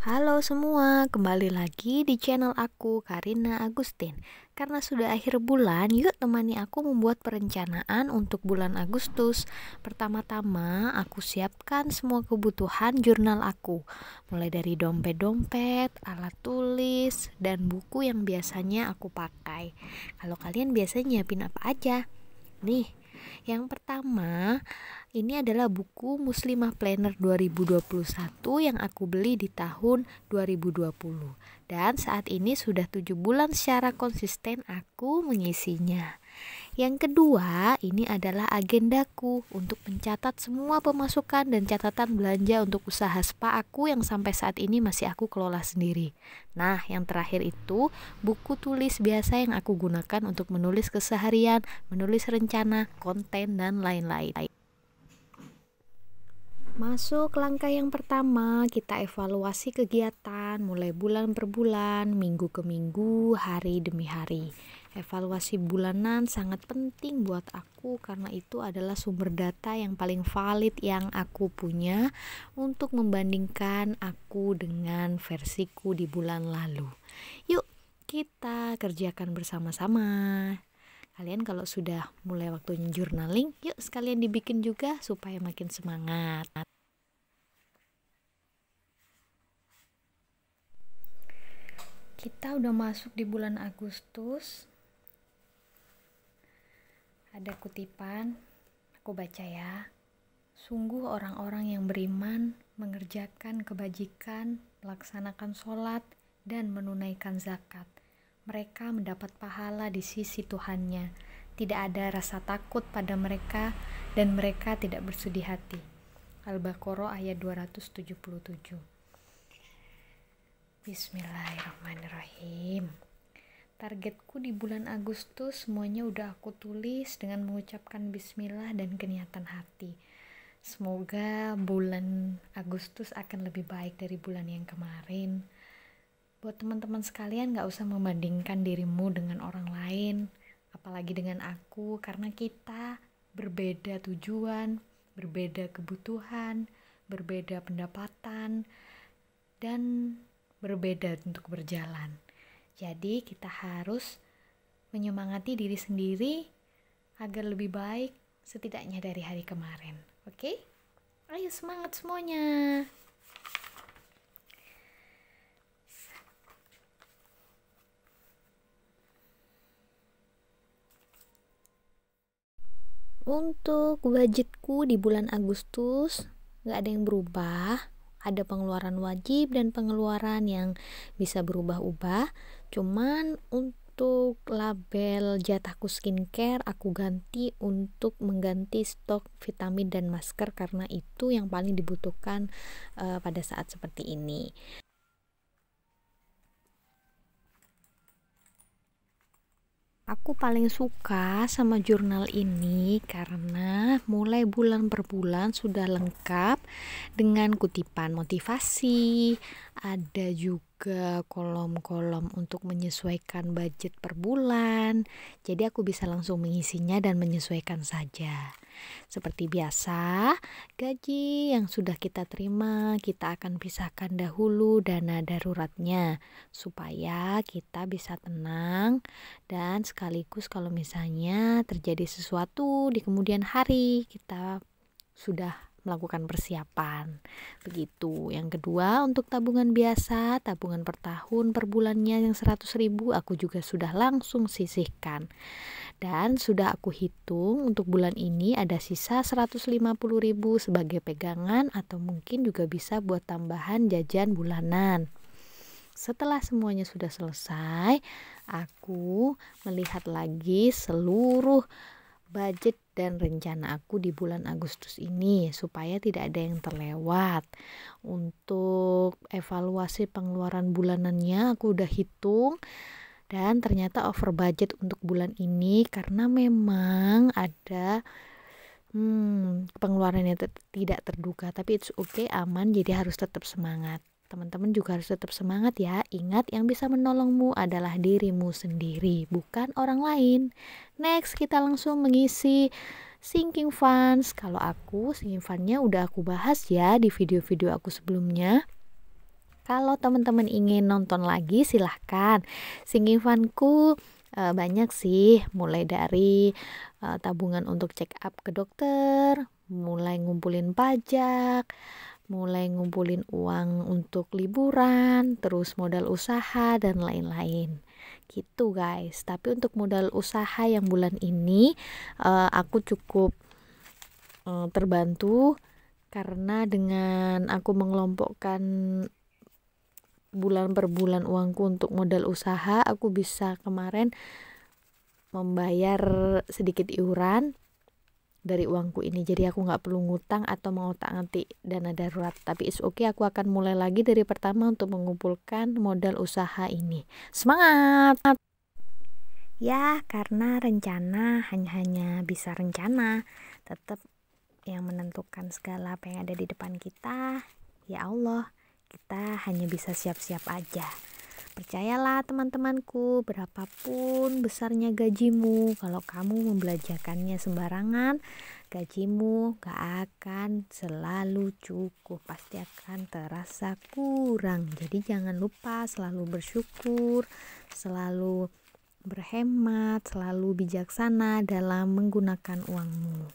Halo semua, kembali lagi di channel aku, Karina Agustin. Karena sudah akhir bulan, yuk temani aku membuat perencanaan untuk bulan Agustus. Pertama-tama, aku siapkan semua kebutuhan jurnal aku, mulai dari dompet-dompet, alat tulis, dan buku yang biasanya aku pakai. Kalau kalian biasanya nyiapin apa aja? Nih, yang pertama, ini adalah buku Muslimah Planner 2021 yang aku beli di tahun 2020. Dan saat ini sudah 7 bulan secara konsisten aku mengisinya. Yang kedua, ini adalah agendaku untuk mencatat semua pemasukan dan catatan belanja untuk usaha spa aku yang sampai saat ini masih aku kelola sendiri. Nah, yang terakhir itu buku tulis biasa yang aku gunakan untuk menulis keseharian, menulis rencana, konten, dan lain-lain. Masuk langkah yang pertama, kita evaluasi kegiatan mulai bulan per bulan, minggu ke minggu, hari demi hari. Evaluasi bulanan sangat penting buat aku karena itu adalah sumber data yang paling valid yang aku punya untuk membandingkan aku dengan versiku di bulan lalu. Yuk, kita kerjakan bersama-sama. Kalian kalau sudah mulai waktunya journaling, yuk sekalian dibikin juga supaya makin semangat. Kita udah masuk di bulan Agustus. Ada kutipan, aku baca ya. Sungguh orang-orang yang beriman mengerjakan kebajikan, melaksanakan sholat, dan menunaikan zakat. Mereka mendapat pahala di sisi Tuhannya. Tidak ada rasa takut pada mereka dan mereka tidak bersedih hati. Al-Baqarah ayat 277. Bismillahirrahmanirrahim. Targetku di bulan Agustus semuanya udah aku tulis dengan mengucapkan bismillah dan keniatan hati. Semoga bulan Agustus akan lebih baik dari bulan yang kemarin. Buat teman-teman sekalian, gak usah membandingkan dirimu dengan orang lain, apalagi dengan aku, karena kita berbeda tujuan, berbeda kebutuhan, berbeda pendapatan, dan berbeda untuk berjalan. Jadi kita harus menyemangati diri sendiri agar lebih baik setidaknya dari hari kemarin. Oke? Ayo semangat semuanya. Untuk budgetku di bulan Agustus gak ada yang berubah. Ada pengeluaran wajib dan pengeluaran yang bisa berubah-ubah. Cuman untuk label jatahku skincare aku ganti untuk mengganti stok vitamin dan masker karena itu yang paling dibutuhkan pada saat seperti ini. Aku paling suka sama jurnal ini karena mulai bulan per bulan sudah lengkap dengan kutipan motivasi, ada juga kolom-kolom untuk menyesuaikan budget per bulan. Jadi aku bisa langsung mengisinya dan menyesuaikan saja. Seperti biasa, gaji yang sudah kita terima, kita akan pisahkan dahulu dana daruratnya supaya kita bisa tenang dan sekaligus kalau misalnya terjadi sesuatu di kemudian hari kita sudah melakukan persiapan. Begitu. Yang kedua, untuk tabungan biasa, tabungan per tahun per bulannya yang 100.000 aku juga sudah langsung sisihkan. Dan sudah aku hitung untuk bulan ini ada sisa 150.000 sebagai pegangan atau mungkin juga bisa buat tambahan jajan bulanan. Setelah semuanya sudah selesai, aku melihat lagi seluruh budget dan rencana aku di bulan Agustus ini supaya tidak ada yang terlewat. Untuk evaluasi pengeluaran bulanannya aku udah hitung dan ternyata over budget untuk bulan ini karena memang ada pengeluarannya tidak terduga, tapi it's okay, aman, jadi harus tetap semangat. Teman-teman juga harus tetap semangat ya. Ingat, yang bisa menolongmu adalah dirimu sendiri, bukan orang lain. Next, kita langsung mengisi sinking funds. Kalau aku, sinking fundnya udah aku bahas ya di video-video aku sebelumnya. Kalau teman-teman ingin nonton lagi silahkan. Sinking Funku banyak sih, mulai dari tabungan untuk check up ke dokter, mulai ngumpulin pajak, mulai ngumpulin uang untuk liburan, terus modal usaha dan lain-lain. Gitu guys. Tapi untuk modal usaha yang bulan ini aku cukup terbantu karena dengan aku mengelompokkan bulan per bulan uangku untuk modal usaha, aku bisa kemarin membayar sedikit iuran dari uangku ini, jadi aku nggak perlu ngutang atau mengotak-atik dana darurat. Tapi it's okay, aku akan mulai lagi dari pertama untuk mengumpulkan modal usaha ini. Semangat ya, karena rencana hanya bisa rencana, tetap yang menentukan segala apa yang ada di depan kita ya Allah. Kita hanya bisa siap-siap aja. Percayalah teman-temanku, berapapun besarnya gajimu, kalau kamu membelanjakannya sembarangan, gajimu gak akan selalu cukup, pasti akan terasa kurang. Jadi jangan lupa selalu bersyukur, selalu berhemat, selalu bijaksana dalam menggunakan uangmu.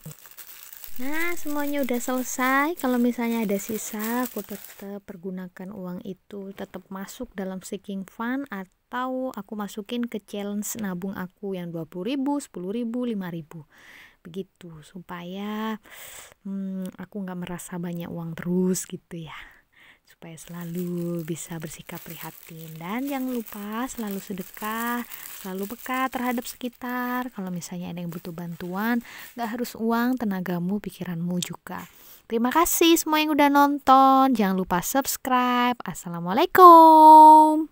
Nah, semuanya udah selesai. Kalau misalnya ada sisa, aku tetap pergunakan uang itu, tetap masuk dalam sinking fund atau aku masukin ke challenge nabung aku yang 20.000, 10.000, 5.000. Begitu, supaya aku nggak merasa banyak uang terus gitu ya. Supaya selalu bisa bersikap prihatin. Dan jangan lupa selalu sedekah, selalu peka terhadap sekitar. Kalau misalnya ada yang butuh bantuan, gak harus uang, tenagamu, pikiranmu juga. Terima kasih semua yang udah nonton. Jangan lupa subscribe. Assalamualaikum.